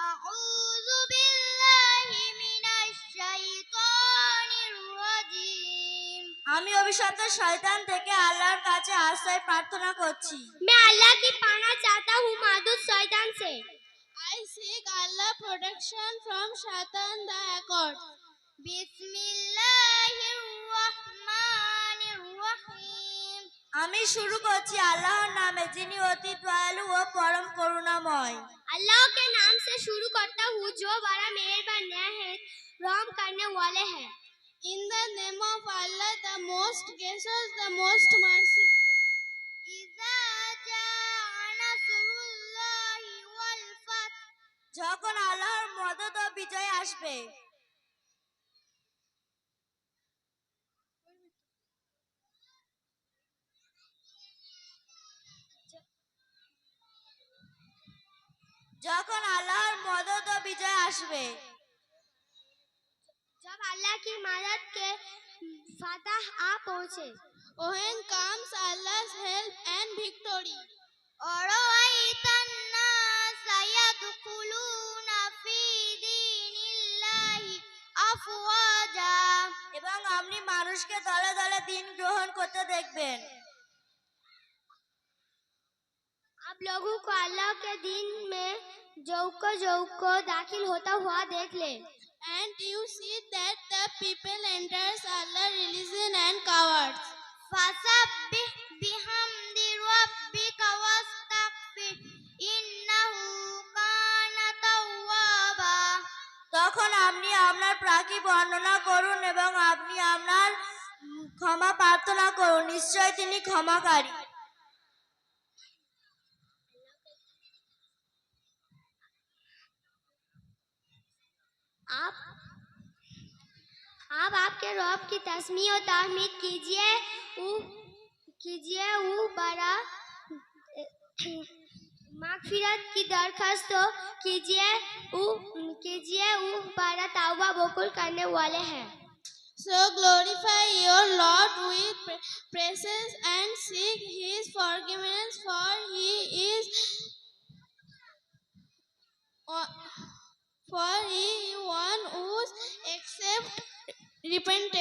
أعوذ بالله من الشيطان الرجيم আমি অভিশপ্ত শয়তান থেকে আল্লাহর কাছে আশ্রয় প্রার্থনা করছি मैं अल्लाह की पनाह चाहता हूँ मादूद शैतान से I seek Allah protection from Shaitan the accord. বিসমিল্লাহির রহমানির রহিম আমি শুরু করছি আল্লাহর নামে যিনি অতি দয়ালু ও পরম করুণাময় अल्लाह के नाम से शुरू करता हूँ जो बड़ा मेहरबान निहायत रहम करने वाले हैं In the name of Allah, the most gracious, the most merciful. ইযা জাআ নাসরুল্লাহি ওয়াল ফাত যখন আল্লাহর মদদ ও বিজয় আসবে যখন আল্লাহর মদদ ও বিজয় আসবে जब अल्लाह की मदद के फतह आ पहुँचे When comes Allah's help and victory. অরাআইতান নাস ইয়াদখুলুনা ফি দীনিল্লাহি আফওয়াজা এবং আপনি মানুষকে দলে দলে দিন গ্রহণ করতে দেখবেন आप लोगों को अल्लाह के दिन में जौको दाखिल होता हुआ देख ले And you see that the people enters Allah's religion and cowards. ফাসাব্বিহ বিহামদি রাব্বিকা ওয়াস্তাগফির ইন্নাহু কানা তাওয়াবা তখন আপনি আপনার প্রাকি বর্ণনা করুন এবং আপনি আপনার ক্ষমা প্রার্থনা করুন নিশ্চয় তিনি ক্ষমাকারী आप आपके रब की तस्मीह और ताहमीद कीजिए वो बड़ा मागफिरत की दरखास्त कीजिए वो बड़ा तौबा बकुल करने वाले हैं So glorify your Lord with praises and seek His forgiveness, for He one who accepts repentance.